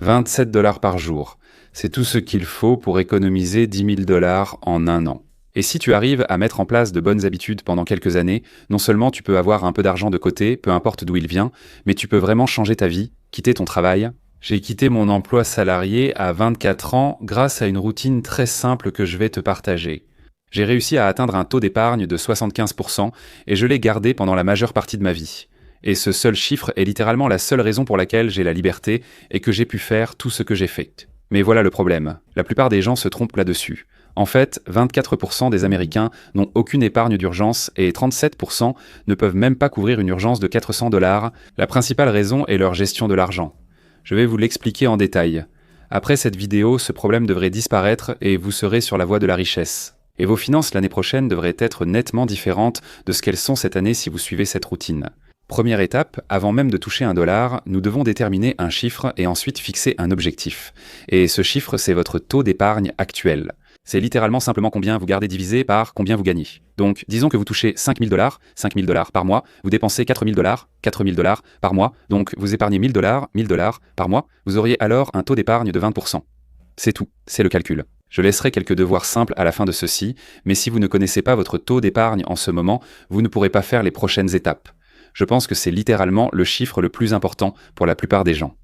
$27 par jour. C'est tout ce qu'il faut pour économiser $10 000 en un an. Et si tu arrives à mettre en place de bonnes habitudes pendant quelques années, non seulement tu peux avoir un peu d'argent de côté, peu importe d'où il vient, mais tu peux vraiment changer ta vie, quitter ton travail. J'ai quitté mon emploi salarié à 24 ans grâce à une routine très simple que je vais te partager. J'ai réussi à atteindre un taux d'épargne de 75% et je l'ai gardé pendant la majeure partie de ma vie. Et ce seul chiffre est littéralement la seule raison pour laquelle j'ai la liberté et que j'ai pu faire tout ce que j'ai fait. Mais voilà le problème, la plupart des gens se trompent là-dessus. En fait, 24% des Américains n'ont aucune épargne d'urgence et 37% ne peuvent même pas couvrir une urgence de $400. La principale raison est leur gestion de l'argent. Je vais vous l'expliquer en détail. Après cette vidéo, ce problème devrait disparaître et vous serez sur la voie de la richesse. Et vos finances l'année prochaine devraient être nettement différentes de ce qu'elles sont cette année si vous suivez cette routine. Première étape, avant même de toucher $1, nous devons déterminer un chiffre et ensuite fixer un objectif. Et ce chiffre, c'est votre taux d'épargne actuel. C'est littéralement simplement combien vous gardez divisé par combien vous gagnez. Donc, disons que vous touchez $5 000 par mois, vous dépensez $4 000 par mois, donc vous épargnez $1 000 par mois, vous auriez alors un taux d'épargne de 20%. C'est tout, c'est le calcul. Je laisserai quelques devoirs simples à la fin de ceci, mais si vous ne connaissez pas votre taux d'épargne en ce moment, vous ne pourrez pas faire les prochaines étapes. Je pense que c'est littéralement le chiffre le plus important pour la plupart des gens.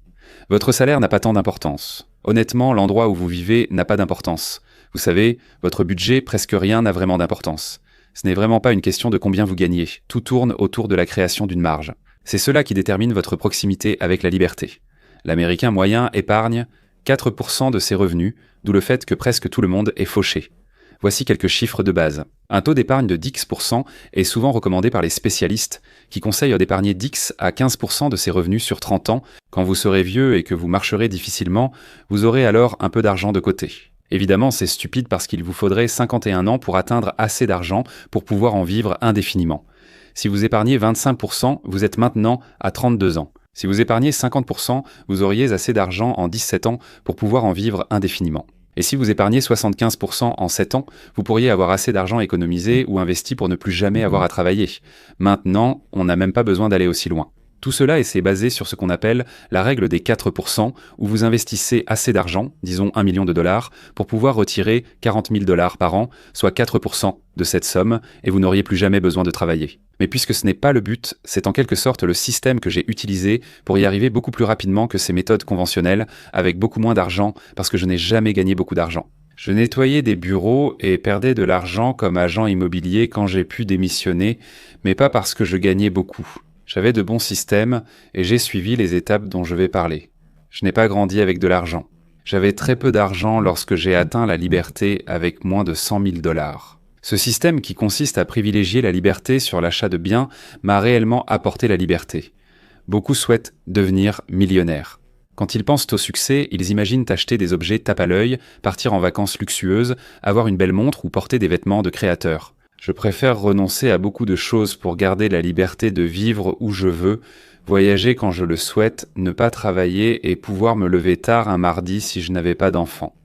Votre salaire n'a pas tant d'importance. Honnêtement, l'endroit où vous vivez n'a pas d'importance. Vous savez, votre budget, presque rien n'a vraiment d'importance. Ce n'est vraiment pas une question de combien vous gagnez. Tout tourne autour de la création d'une marge. C'est cela qui détermine votre proximité avec la liberté. L'Américain moyen épargne 4% de ses revenus, d'où le fait que presque tout le monde est fauché. Voici quelques chiffres de base. Un taux d'épargne de 10% est souvent recommandé par les spécialistes, qui conseillent d'épargner 10 à 15% de ses revenus sur 30 ans. Quand vous serez vieux et que vous marcherez difficilement, vous aurez alors un peu d'argent de côté. Évidemment, c'est stupide parce qu'il vous faudrait 51 ans pour atteindre assez d'argent pour pouvoir en vivre indéfiniment. Si vous épargnez 25%, vous êtes maintenant à 32 ans. Si vous épargnez 50%, vous auriez assez d'argent en 17 ans pour pouvoir en vivre indéfiniment. Et si vous épargnez 75% en 7 ans, vous pourriez avoir assez d'argent économisé ou investi pour ne plus jamais avoir à travailler. Maintenant, on n'a même pas besoin d'aller aussi loin. Tout cela est basé sur ce qu'on appelle la règle des 4%, où vous investissez assez d'argent, disons $1 million, pour pouvoir retirer $40 000 par an, soit 4% de cette somme, et vous n'auriez plus jamais besoin de travailler. Mais puisque ce n'est pas le but, c'est en quelque sorte le système que j'ai utilisé pour y arriver beaucoup plus rapidement que ces méthodes conventionnelles, avec beaucoup moins d'argent, parce que je n'ai jamais gagné beaucoup d'argent. Je nettoyais des bureaux et perdais de l'argent comme agent immobilier quand j'ai pu démissionner, mais pas parce que je gagnais beaucoup. J'avais de bons systèmes et j'ai suivi les étapes dont je vais parler. Je n'ai pas grandi avec de l'argent. J'avais très peu d'argent lorsque j'ai atteint la liberté avec moins de $100 000. Ce système qui consiste à privilégier la liberté sur l'achat de biens m'a réellement apporté la liberté. Beaucoup souhaitent devenir millionnaires. Quand ils pensent au succès, ils imaginent acheter des objets tape à l'œil, partir en vacances luxueuses, avoir une belle montre ou porter des vêtements de créateur. Je préfère renoncer à beaucoup de choses pour garder la liberté de vivre où je veux, voyager quand je le souhaite, ne pas travailler et pouvoir me lever tard un mardi si je n'avais pas d'enfants.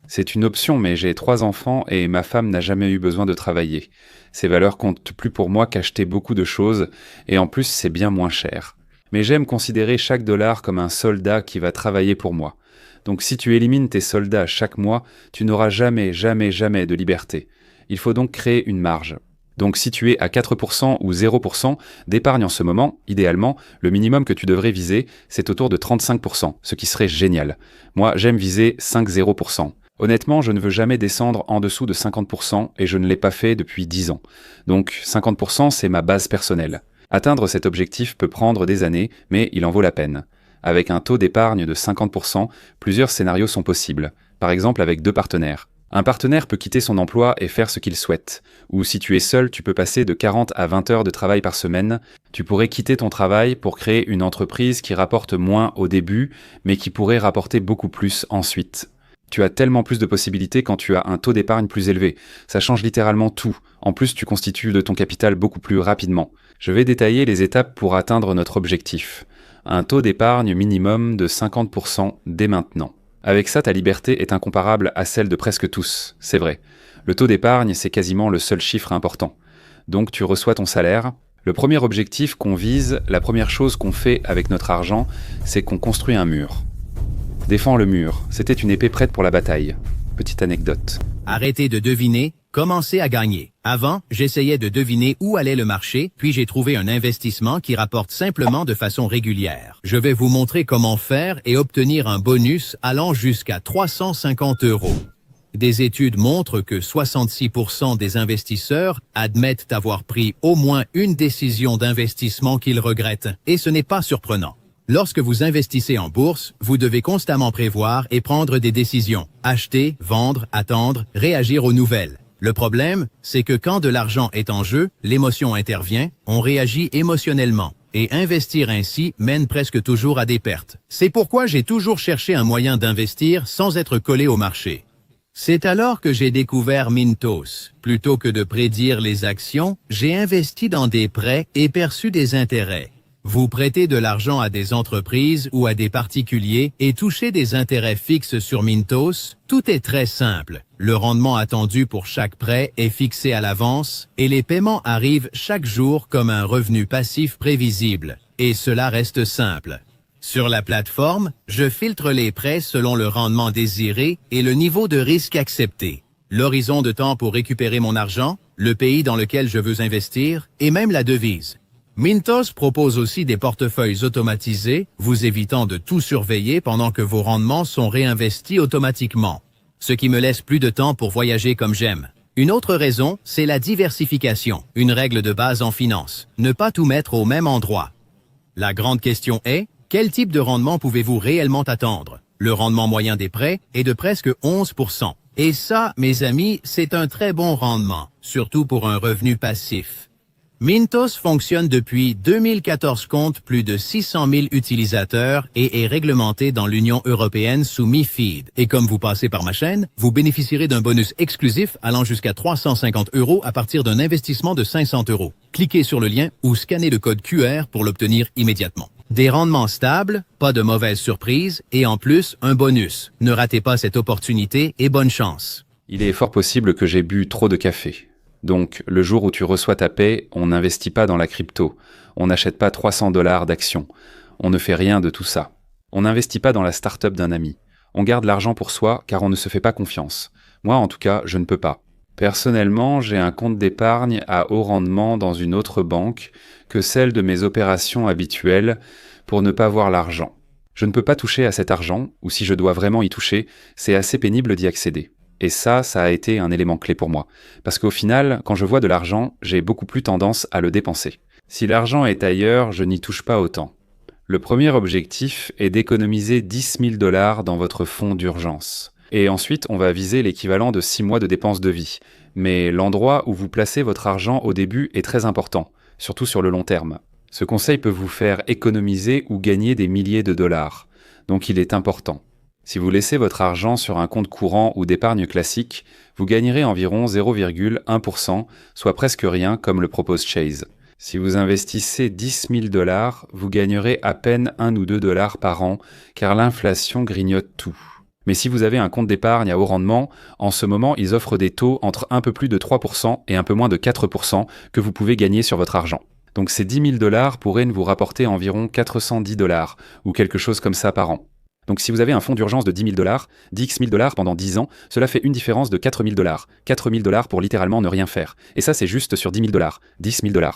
C'est une option, mais j'ai 3 enfants et ma femme n'a jamais eu besoin de travailler. Ces valeurs comptent plus pour moi qu'acheter beaucoup de choses, et en plus c'est bien moins cher. Mais j'aime considérer chaque dollar comme un soldat qui va travailler pour moi. Donc si tu élimines tes soldats chaque mois, tu n'auras jamais de liberté. Il faut donc créer une marge. Donc si tu es à 4% ou 0% d'épargne en ce moment, idéalement, le minimum que tu devrais viser, c'est autour de 35%, ce qui serait génial. Moi, j'aime viser 5-0%. Honnêtement, je ne veux jamais descendre en dessous de 50% et je ne l'ai pas fait depuis 10 ans. Donc 50%, c'est ma base personnelle. Atteindre cet objectif peut prendre des années, mais il en vaut la peine. Avec un taux d'épargne de 50%, plusieurs scénarios sont possibles. Par exemple avec 2 partenaires. Un partenaire peut quitter son emploi et faire ce qu'il souhaite. Ou si tu es seul, tu peux passer de 40 à 20 heures de travail par semaine. Tu pourrais quitter ton travail pour créer une entreprise qui rapporte moins au début, mais qui pourrait rapporter beaucoup plus ensuite. Tu as tellement plus de possibilités quand tu as un taux d'épargne plus élevé. Ça change littéralement tout. En plus, tu constitues de ton capital beaucoup plus rapidement. Je vais détailler les étapes pour atteindre notre objectif. Un taux d'épargne minimum de 50% dès maintenant. Avec ça, ta liberté est incomparable à celle de presque tous, c'est vrai. Le taux d'épargne, c'est quasiment le seul chiffre important. Donc tu reçois ton salaire. Le premier objectif qu'on vise, la première chose qu'on fait avec notre argent, c'est qu'on construit un mur. Défends le mur, c'était une épée prête pour la bataille. Petite anecdote. Arrêtez de deviner, commencez à gagner. Avant, j'essayais de deviner où allait le marché, puis j'ai trouvé un investissement qui rapporte simplement de façon régulière. Je vais vous montrer comment faire et obtenir un bonus allant jusqu'à 350 €. Des études montrent que 66% des investisseurs admettent avoir pris au moins une décision d'investissement qu'ils regrettent, et ce n'est pas surprenant. Lorsque vous investissez en bourse, vous devez constamment prévoir et prendre des décisions. Acheter, vendre, attendre, réagir aux nouvelles. Le problème, c'est que quand de l'argent est en jeu, l'émotion intervient, on réagit émotionnellement. Et investir ainsi mène presque toujours à des pertes. C'est pourquoi j'ai toujours cherché un moyen d'investir sans être collé au marché. C'est alors que j'ai découvert Mintos. Plutôt que de prédire les actions, j'ai investi dans des prêts et perçu des intérêts. Vous prêtez de l'argent à des entreprises ou à des particuliers et touchez des intérêts fixes sur Mintos, tout est très simple. Le rendement attendu pour chaque prêt est fixé à l'avance et les paiements arrivent chaque jour comme un revenu passif prévisible. Et cela reste simple. Sur la plateforme, je filtre les prêts selon le rendement désiré et le niveau de risque accepté. L'horizon de temps pour récupérer mon argent, le pays dans lequel je veux investir et même la devise. Mintos propose aussi des portefeuilles automatisés, vous évitant de tout surveiller pendant que vos rendements sont réinvestis automatiquement. Ce qui me laisse plus de temps pour voyager comme j'aime. Une autre raison, c'est la diversification, une règle de base en finance. Ne pas tout mettre au même endroit. La grande question est, quel type de rendement pouvez-vous réellement attendre? Le rendement moyen des prêts est de presque 11%. Et ça, mes amis, c'est un très bon rendement, surtout pour un revenu passif. Mintos fonctionne depuis 2014, compte plus de 600 000 utilisateurs et est réglementé dans l'Union européenne sous MiFID. Et comme vous passez par ma chaîne, vous bénéficierez d'un bonus exclusif allant jusqu'à 350 € à partir d'un investissement de 500 €. Cliquez sur le lien ou scannez le code QR pour l'obtenir immédiatement. Des rendements stables, pas de mauvaises surprises et en plus, un bonus. Ne ratez pas cette opportunité et bonne chance. Il est fort possible que j'ai bu trop de café. Donc, le jour où tu reçois ta paie, on n'investit pas dans la crypto. On n'achète pas 300 $ d'actions. On ne fait rien de tout ça. On n'investit pas dans la start-up d'un ami. On garde l'argent pour soi car on ne se fait pas confiance. Moi, en tout cas, je ne peux pas. Personnellement, j'ai un compte d'épargne à haut rendement dans une autre banque que celle de mes opérations habituelles pour ne pas voir l'argent. Je ne peux pas toucher à cet argent, ou si je dois vraiment y toucher, c'est assez pénible d'y accéder. Et ça a été un élément clé pour moi. Parce qu'au final, quand je vois de l'argent, j'ai beaucoup plus tendance à le dépenser. Si l'argent est ailleurs, je n'y touche pas autant. Le premier objectif est d'économiser 10 000 $ dans votre fonds d'urgence. Et ensuite, on va viser l'équivalent de 6 mois de dépenses de vie. Mais l'endroit où vous placez votre argent au début est très important, surtout sur le long terme. Ce conseil peut vous faire économiser ou gagner des milliers de dollars. Donc il est important. Si vous laissez votre argent sur un compte courant ou d'épargne classique, vous gagnerez environ 0,1%, soit presque rien comme le propose Chase. Si vous investissez 10 000 $, vous gagnerez à peine 1 ou 2 $ par an, car l'inflation grignote tout. Mais si vous avez un compte d'épargne à haut rendement, en ce moment, ils offrent des taux entre un peu plus de 3% et un peu moins de 4% que vous pouvez gagner sur votre argent. Donc ces 10 000 $ pourraient vous rapporter environ 410 $ ou quelque chose comme ça par an. Donc si vous avez un fonds d'urgence de 10 000 $, 10 000 $ pendant 10 ans, cela fait une différence de 4 000 $. 4 000 $ pour littéralement ne rien faire. Et ça, c'est juste sur 10 000 $, 10 000 $.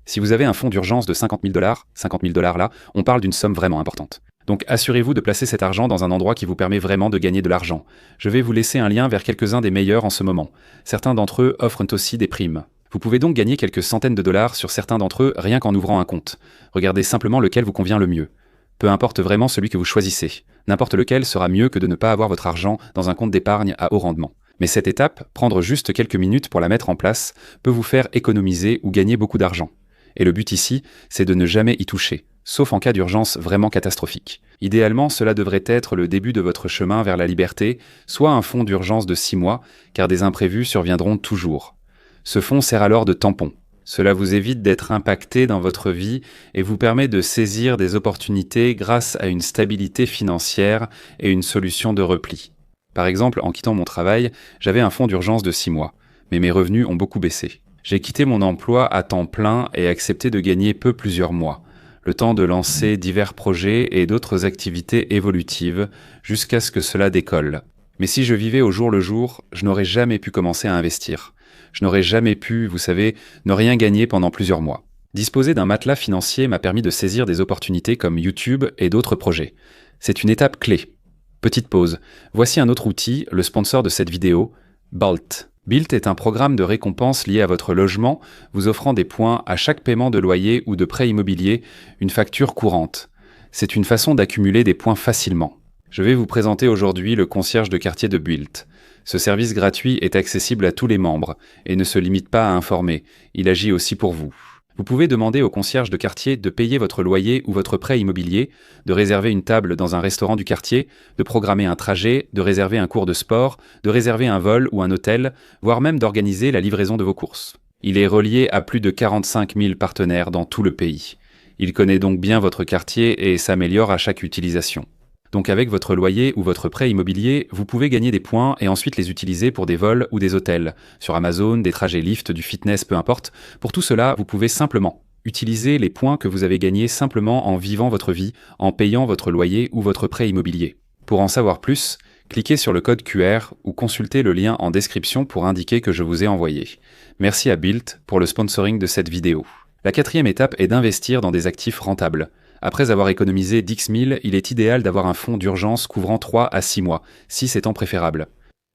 Si vous avez un fonds d'urgence de 50 000 $, 50 000 $ là, on parle d'une somme vraiment importante. Donc assurez-vous de placer cet argent dans un endroit qui vous permet vraiment de gagner de l'argent. Je vais vous laisser un lien vers quelques-uns des meilleurs en ce moment. Certains d'entre eux offrent aussi des primes. Vous pouvez donc gagner quelques centaines de dollars sur certains d'entre eux rien qu'en ouvrant un compte. Regardez simplement lequel vous convient le mieux. Peu importe vraiment celui que vous choisissez. N'importe lequel sera mieux que de ne pas avoir votre argent dans un compte d'épargne à haut rendement. Mais cette étape, prendre juste quelques minutes pour la mettre en place, peut vous faire économiser ou gagner beaucoup d'argent. Et le but ici, c'est de ne jamais y toucher, sauf en cas d'urgence vraiment catastrophique. Idéalement, cela devrait être le début de votre chemin vers la liberté, soit un fonds d'urgence de 6 mois, car des imprévus surviendront toujours. Ce fonds sert alors de tampon. Cela vous évite d'être impacté dans votre vie et vous permet de saisir des opportunités grâce à une stabilité financière et une solution de repli. Par exemple, en quittant mon travail, j'avais un fonds d'urgence de 6 mois, mais mes revenus ont beaucoup baissé. J'ai quitté mon emploi à temps plein et accepté de gagner peu plusieurs mois. le temps de lancer divers projets et d'autres activités évolutives jusqu'à ce que cela décolle. Mais si je vivais au jour le jour, je n'aurais jamais pu commencer à investir. Je n'aurais jamais pu, vous savez, ne rien gagner pendant plusieurs mois. Disposer d'un matelas financier m'a permis de saisir des opportunités comme YouTube et d'autres projets. C'est une étape clé. Petite pause. Voici un autre outil, le sponsor de cette vidéo, Balt. Bilt est un programme de récompense lié à votre logement, vous offrant des points à chaque paiement de loyer ou de prêt immobilier, une facture courante. C'est une façon d'accumuler des points facilement. Je vais vous présenter aujourd'hui le concierge de quartier de Bilt. Ce service gratuit est accessible à tous les membres et ne se limite pas à informer, il agit aussi pour vous. Vous pouvez demander au concierge de quartier de payer votre loyer ou votre prêt immobilier, de réserver une table dans un restaurant du quartier, de programmer un trajet, de réserver un cours de sport, de réserver un vol ou un hôtel, voire même d'organiser la livraison de vos courses. Il est relié à plus de 45 000 partenaires dans tout le pays. Il connaît donc bien votre quartier et s'améliore à chaque utilisation. Donc avec votre loyer ou votre prêt immobilier, vous pouvez gagner des points et ensuite les utiliser pour des vols ou des hôtels, sur Amazon, des trajets Lyft, du fitness, peu importe. Pour tout cela, vous pouvez simplement utiliser les points que vous avez gagnés simplement en vivant votre vie, en payant votre loyer ou votre prêt immobilier. Pour en savoir plus, cliquez sur le code QR ou consultez le lien en description pour indiquer que je vous ai envoyé. Merci à Bilt pour le sponsoring de cette vidéo. La quatrième étape est d'investir dans des actifs rentables. Après avoir économisé 10 000, il est idéal d'avoir un fonds d'urgence couvrant 3 à 6 mois, 6 étant préférable.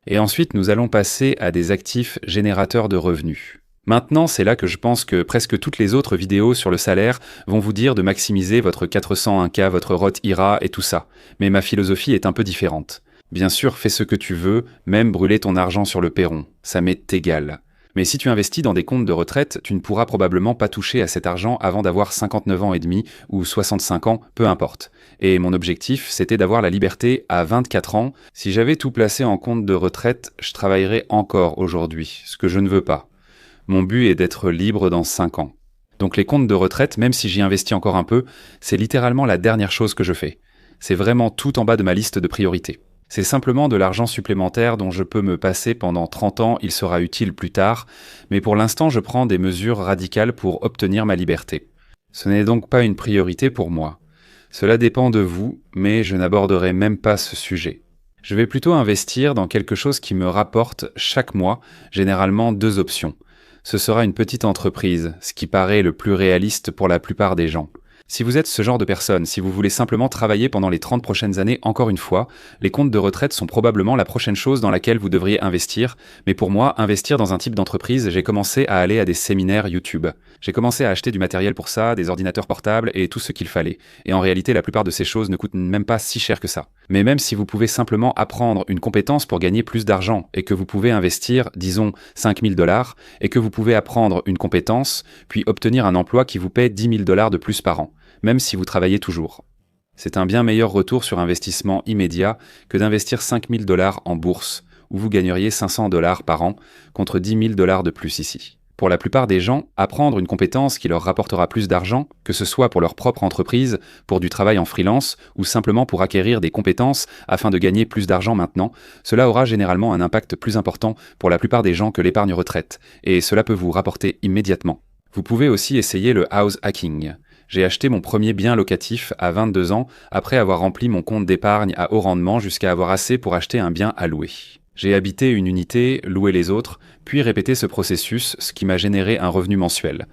Et ensuite, nous allons passer à des actifs générateurs de revenus. Maintenant, c'est là que je pense que presque toutes les autres vidéos sur le salaire vont vous dire de maximiser votre 401k, votre Roth IRA et tout ça. Mais ma philosophie est un peu différente. Bien sûr, fais ce que tu veux, même brûler ton argent sur le perron. Ça m'est égal. Mais si tu investis dans des comptes de retraite, tu ne pourras probablement pas toucher à cet argent avant d'avoir 59 ans et demi ou 65 ans, peu importe. Et mon objectif, c'était d'avoir la liberté à 24 ans. Si j'avais tout placé en compte de retraite, je travaillerais encore aujourd'hui, ce que je ne veux pas. Mon but est d'être libre dans 5 ans. Donc les comptes de retraite, même si j'y investis encore un peu, c'est littéralement la dernière chose que je fais. C'est vraiment tout en bas de ma liste de priorités. C'est simplement de l'argent supplémentaire dont je peux me passer pendant 30 ans, il sera utile plus tard, mais pour l'instant je prends des mesures radicales pour obtenir ma liberté. Ce n'est donc pas une priorité pour moi. Cela dépend de vous, mais je n'aborderai même pas ce sujet. Je vais plutôt investir dans quelque chose qui me rapporte chaque mois, généralement 2 options. Ce sera une petite entreprise, ce qui paraît le plus réaliste pour la plupart des gens. Si vous êtes ce genre de personne, si vous voulez simplement travailler pendant les 30 prochaines années, encore une fois, les comptes de retraite sont probablement la prochaine chose dans laquelle vous devriez investir. Mais pour moi, investir dans un type d'entreprise, j'ai commencé à aller à des séminaires YouTube. J'ai commencé à acheter du matériel pour ça, des ordinateurs portables et tout ce qu'il fallait. Et en réalité, la plupart de ces choses ne coûtent même pas si cher que ça. Mais même si vous pouvez simplement apprendre une compétence pour gagner plus d'argent et que vous pouvez investir, disons, 5 000 $, et que vous pouvez apprendre une compétence, puis obtenir un emploi qui vous paie 10 000 $ de plus par an, même si vous travaillez toujours. C'est un bien meilleur retour sur investissement immédiat que d'investir 5 000 $ en bourse, où vous gagneriez 500 $ par an contre 10 000 $ de plus ici. Pour la plupart des gens, apprendre une compétence qui leur rapportera plus d'argent, que ce soit pour leur propre entreprise, pour du travail en freelance, ou simplement pour acquérir des compétences afin de gagner plus d'argent maintenant, cela aura généralement un impact plus important pour la plupart des gens que l'épargne retraite, et cela peut vous rapporter immédiatement. Vous pouvez aussi essayer le house hacking. J'ai acheté mon premier bien locatif à 22 ans après avoir rempli mon compte d'épargne à haut rendement jusqu'à avoir assez pour acheter un bien à louer. J'ai habité une unité, loué les autres, puis répété ce processus, ce qui m'a généré un revenu mensuel.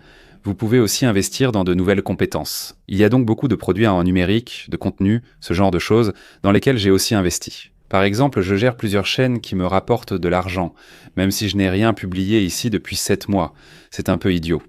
Vous pouvez aussi investir dans de nouvelles compétences. Il y a donc beaucoup de produits en numérique, de contenu, ce genre de choses, dans lesquels j'ai aussi investi. Par exemple, je gère plusieurs chaînes qui me rapportent de l'argent, même si je n'ai rien publié ici depuis 7 mois. C'est un peu idiot.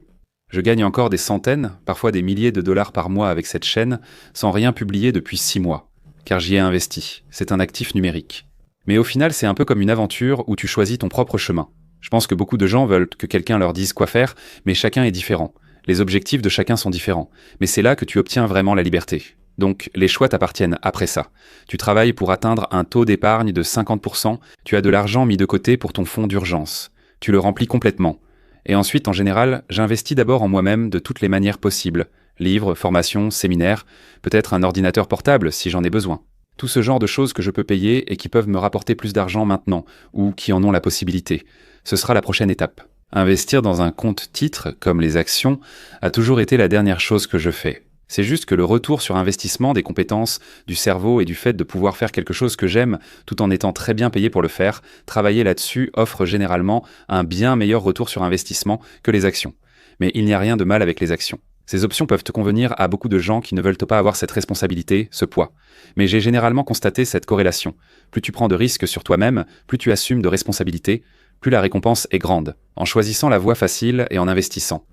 Je gagne encore des centaines, parfois des milliers de dollars par mois avec cette chaîne, sans rien publier depuis 6 mois, car j'y ai investi. C'est un actif numérique. Mais au final, c'est un peu comme une aventure où tu choisis ton propre chemin. Je pense que beaucoup de gens veulent que quelqu'un leur dise quoi faire, mais chacun est différent. Les objectifs de chacun sont différents. Mais c'est là que tu obtiens vraiment la liberté. Donc, les choix t'appartiennent après ça. Tu travailles pour atteindre un taux d'épargne de 50%, tu as de l'argent mis de côté pour ton fonds d'urgence. Tu le remplis complètement. Et ensuite, en général, j'investis d'abord en moi-même de toutes les manières possibles. Livres, formations, séminaires, peut-être un ordinateur portable si j'en ai besoin. Tout ce genre de choses que je peux payer et qui peuvent me rapporter plus d'argent maintenant, ou qui en ont la possibilité. Ce sera la prochaine étape. Investir dans un compte titre, comme les actions, a toujours été la dernière chose que je fais. C'est juste que le retour sur investissement des compétences, du cerveau et du fait de pouvoir faire quelque chose que j'aime tout en étant très bien payé pour le faire, travailler là-dessus offre généralement un bien meilleur retour sur investissement que les actions. Mais il n'y a rien de mal avec les actions. Ces options peuvent te convenir à beaucoup de gens qui ne veulent pas avoir cette responsabilité, ce poids. Mais j'ai généralement constaté cette corrélation. Plus tu prends de risques sur toi-même, plus tu assumes de responsabilités, plus la récompense est grande, en choisissant la voie facile et en investissant.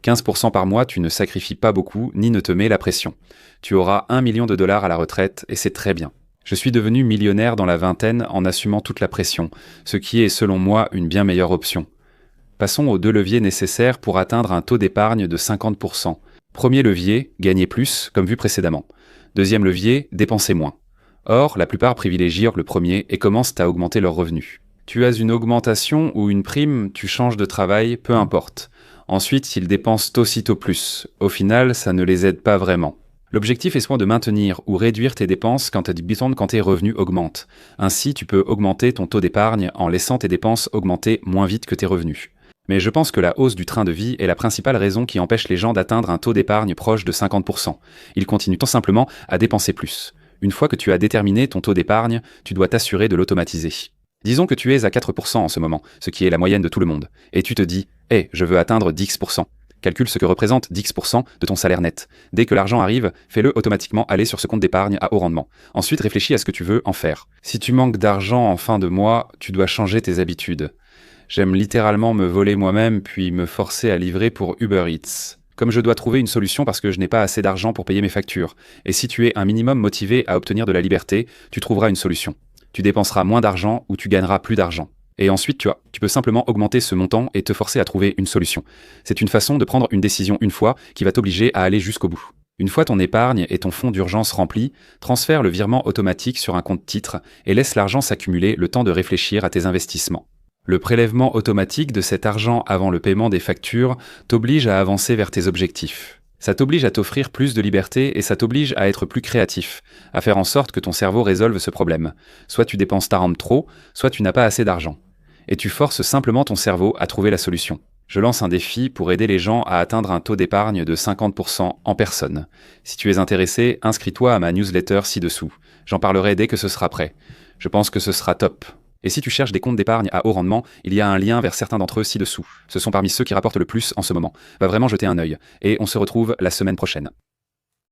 15% par mois, tu ne sacrifies pas beaucoup, ni ne te mets la pression. Tu auras 1 million de dollars à la retraite, et c'est très bien. Je suis devenu millionnaire dans la vingtaine en assumant toute la pression, ce qui est selon moi une bien meilleure option. Passons aux 2 leviers nécessaires pour atteindre un taux d'épargne de 50%. Premier levier, gagner plus, comme vu précédemment. Deuxième levier, dépenser moins. Or, la plupart privilégient le premier et commencent à augmenter leurs revenus. Tu as une augmentation ou une prime, tu changes de travail, peu importe. Ensuite, ils dépensent aussitôt plus. Au final, ça ne les aide pas vraiment. L'objectif est soit de maintenir ou réduire tes dépenses quand tes revenus augmentent. Ainsi, tu peux augmenter ton taux d'épargne en laissant tes dépenses augmenter moins vite que tes revenus. Mais je pense que la hausse du train de vie est la principale raison qui empêche les gens d'atteindre un taux d'épargne proche de 50%. Ils continuent tout simplement à dépenser plus. Une fois que tu as déterminé ton taux d'épargne, tu dois t'assurer de l'automatiser. Disons que tu es à 4% en ce moment, ce qui est la moyenne de tout le monde, et tu te dis « Hey, je veux atteindre 10%. » Calcule ce que représente 10% de ton salaire net. Dès que l'argent arrive, fais-le automatiquement aller sur ce compte d'épargne à haut rendement. Ensuite, réfléchis à ce que tu veux en faire. Si tu manques d'argent en fin de mois, tu dois changer tes habitudes. J'aime littéralement me voler moi-même puis me forcer à livrer pour Uber Eats. Comme je dois trouver une solution parce que je n'ai pas assez d'argent pour payer mes factures. Et si tu es un minimum motivé à obtenir de la liberté, tu trouveras une solution. Tu dépenseras moins d'argent ou tu gagneras plus d'argent. Et ensuite, tu peux simplement augmenter ce montant et te forcer à trouver une solution. C'est une façon de prendre une décision une fois qui va t'obliger à aller jusqu'au bout. Une fois ton épargne et ton fonds d'urgence remplis, transfère le virement automatique sur un compte titre et laisse l'argent s'accumuler le temps de réfléchir à tes investissements. Le prélèvement automatique de cet argent avant le paiement des factures t'oblige à avancer vers tes objectifs. Ça t'oblige à t'offrir plus de liberté et ça t'oblige à être plus créatif, à faire en sorte que ton cerveau résolve ce problème. Soit tu dépenses ta rente trop, soit tu n'as pas assez d'argent. Et tu forces simplement ton cerveau à trouver la solution. Je lance un défi pour aider les gens à atteindre un taux d'épargne de 50% en personne. Si tu es intéressé, inscris-toi à ma newsletter ci-dessous. J'en parlerai dès que ce sera prêt. Je pense que ce sera top. Et si tu cherches des comptes d'épargne à haut rendement, il y a un lien vers certains d'entre eux ci-dessous. Ce sont parmi ceux qui rapportent le plus en ce moment. Va vraiment jeter un œil. Et on se retrouve la semaine prochaine.